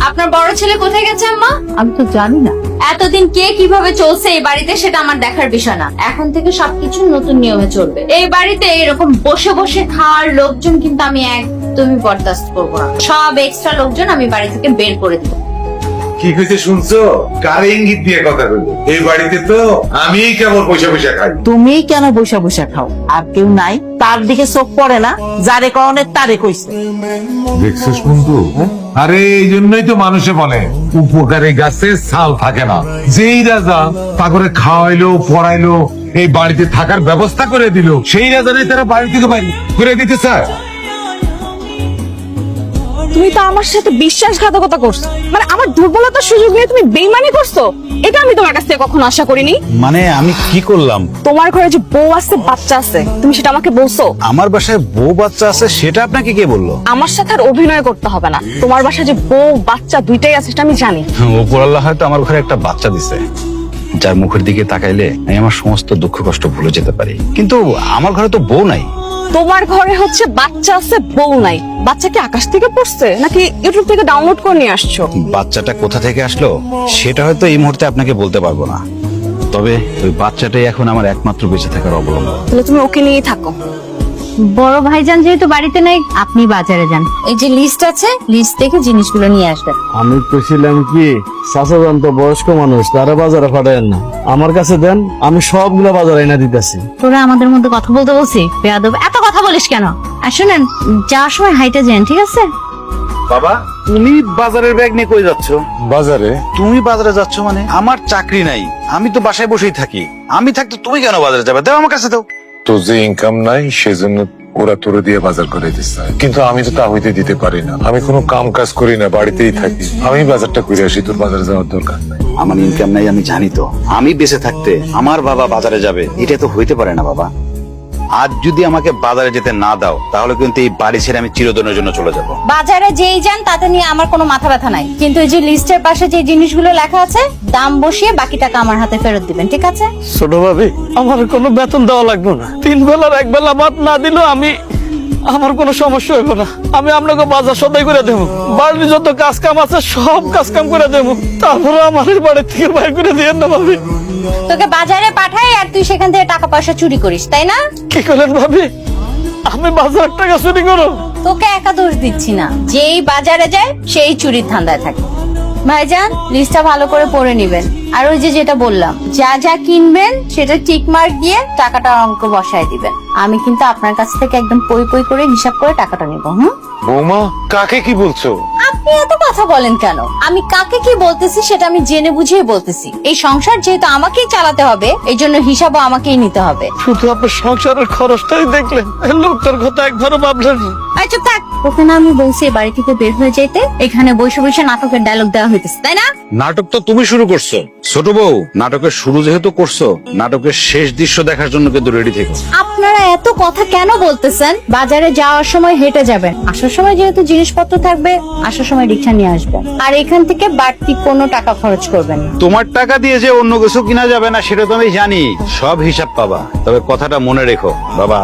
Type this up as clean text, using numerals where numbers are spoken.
আপনার বড় ছেলে কোথায় গেছে আম্মা? আমি তো জানি না। এতদিন কে কিভাবে চলছে এই বাড়িতে সেটা আমার দেখার বিষয় না। এখন থেকে সবকিছু নতুন নিয়মে চলবে। এই বাড়িতে এরকম বসে বসে খাওয়ার লোকজন কিন্তু আমি একদমই বরদাস্ত করবো না। সব এক্সট্রা লোকজন আমি বাড়ি থেকে বের করে দিব। কি হয়েছে শুনছো? কারে ইঙ্গিত দিয়ে কথা বলবো? এই বাড়িতে তো আমিই কেবল পয়সা পয়সা খাই। তুমি কেন বসে বসে খাও? আর কেউ নাই? তার দিকে চোখ পড়ে না? যারে কনে তারে কইছে। দেখছিস বন্ধু, আরে এই জন্যই তো মানুষে বলে উপকারী গাছে ছাল থাকে না। যেই রাজা তাকে খাওয়াইলো পড়াইলো এই বাড়িতে থাকার ব্যবস্থা করে দিল, সেই রাজা নেই তারা বাড়ি থেকে বাইরে করে দিতে চায়। তুমি তো আমার সাথে বিশ্বাসঘাতকতা করছো, মানে আমার দুর্বলতার সুযোগ নিয়ে তুমি বেইমানি করছো। এটা আমি তোমার কাছ থেকে কখনো আশা করিনি। মানে আমি কি করলাম? তোমার ঘরে যে বউ আছে বাচ্চা আছে তুমি সেটা আমাকে বলছো। আমার বাসায় বউ বাচ্চা আছে সেটা আপনাকে কে বললো? আমার সাথে আর অভিনয় করতে হবে না। তোমার বাসায় যে বউ বাচ্চা দুইটাই আছে সেটা আমি জানি। উপর আল্লাহ হয়তো আমার ঘরে একটা বাচ্চা দিছে, যার মুখের দিকে তাকাইলে আমি আমার সমস্ত দুঃখ কষ্ট ভুলে যেতে পারি। কিন্তু আমার ঘরে তো বউ নাই। তোমার ঘরে হচ্ছে বাচ্চা আছে বউ নাই। বাচ্চা কি আকাশ থেকে পড়ছে নাকি ইউটিউব থেকে ডাউনলোড করে নিয়ে আসছো? বাচ্চাটা কোথা থেকে আসলো সেটা হয়তো এই মুহূর্তে আপনাকে বলতে পারবো না, তবে ওই বাচ্চাটাই এখন আমার একমাত্র বেঁচে থাকার অবলম্বন। তাহলে তুমি ওকে নিয়েই থাকো। বড় ভাইজান যেহেতু বাড়িতে নাই, আপনি বাজারে যান। এই যে লিস্ট আছে, লিস্ট থেকে জিনিসগুলো নিয়ে আসবেন। আমি কইছিলাম কি, চাচাজান তো বয়স্ক মানুষ, তারা বাজারে পাঠায়েন না, আমার কাছে দেন, আমি সবগুলো বাজারে এনে দিতেছি। তোরা আমাদের মধ্যে কথা বলতে বলছি? বেয়াদব, এত কথা বলিস কেন? আর শুনেন, যাওয়ার সময় হাইটে যান, ঠিক আছে? বাবা, তুমি বাজারের ব্যাগ নিয়ে কই যাচ্ছ? বাজারে? তুমি বাজারে যাচ্ছ মানে? আমার চাকরি নাই, আমি তো বাসায় বসেই থাকি। আমি থাকতে তুমি কেন বাজারে যাবে? দাও আমার কাছে দাও। তোর যে ইনকাম নাই সেজন্য ওরা তোরে দিয়ে বাজার করে দিচ্ছে, কিন্তু আমি তো তা হইতে দিতে পারি না। আমি কোনো কাম কাজ করি না, বাড়িতেই থাকি। আমি বাজারটা করে আসি, তোর বাজারে যাওয়ার দরকার নাই। আমার ইনকাম নাই আমি জানি তো, আমি বেঁচে থাকতে আমার বাবা বাজারে যাবে এটা তো হইতে পারে না বাবা। আজ যদি আমাকে বাজারে যেতে না দাও তাহলে কিন্তু এই বাড়ি ছেড়ে আমি চিরদিনের জন্য চলে যাব। বাজারে যেই যান তাতে নিয়ে আমার কোনো মাথা ব্যথা নাই, কিন্তু এই যে লিস্টের পাশে যে জিনিসগুলো লেখা আছে দাম বসিয়ে বাকি টাকা আমার হাতে ফেরত দিবেন, ঠিক আছে? ছোট ভাবি, আমার কোনো বেতন দেওয়া লাগবে না। 3 বেলার 1 বেলা ভাত না দিলেও আমার কোনো সমস্যা হইব না। আমি আপনাকে বাজার সদাই করে দেবো, বাড়ির যত কাজ কাম আছে সব কাজ কাম করে দেবো। তারপরে আমার বাড়ি থেকে বাইর করে দিয়েন না ভাবি। তোকে বাজারে পাঠাই আর তুই সেখান থেকে টাকা পয়সা চুরি করিস, তাই না? কি করলেন ভাবি? আমি বাজার টাকা চুরি করো? তোকে একা দোষ দিচ্ছি না, যেই বাজারে যায় সেই চুরির ধান্দায় থাকে। ভাইজান, লিস্টটা ভালো করে পড়ে নিবেন। আর ওই যে যেটা বললাম, যা যা কিনবেন সেটা টিক মার্ক দিয়ে টাকাটার অঙ্ক বসায় দিবেন। আমি কিন্তু আপনার কাছ থেকে একদম পই পই করে হিসাব করে টাকাটা নিব। বৌমা, কাকে কি বলছো? আপনি এত কথা বলেন কেন? আমি কাকে কি বলতেছি সেটা আমি জেনে বুঝিয়ে বলতেছি। এই সংসার যেহেতু আমাকেই চালাতে হবে, এই জন্য হিসাবও আমাকেই নিতে হবে। শুধু আপনার সংসারের খরচটাই দেখলেন, লোকটার কথা একবারও ভাবলেন না। এই চুপ থাক। ওকে না আমি বলছি এই বাড়ি থেকে বের হয়ে যেতে, এখানে বসে বসে নাটকের ডায়লগ দেওয়া হইতেছে, তাই না? নাটক তো তুমি শুরু করছো ছোট বউ। নাটকের শুরু যেহেতু করছো, নাটকের শেষ দৃশ্য দেখার জন্য কিন্তু রেডি থেকো। আপনারা এত কথা কেন বলতেছেন? বাজারে যাওয়ার সময় হেঁটে যাবেন, আসার সময় যেহেতু জিনিসপত্র থাকবে, আসার সময় রিক্সা নিয়ে আসবেন। আর এখান থেকে বাড়তি কোনো টাকা খরচ করবেন না। তোমার টাকা দিয়ে যে অন্য কিছু কিনা যাবে না সেটা তো আমি জানি, সব হিসাব পাবা। তবে কথাটা মনে রেখো বাবা,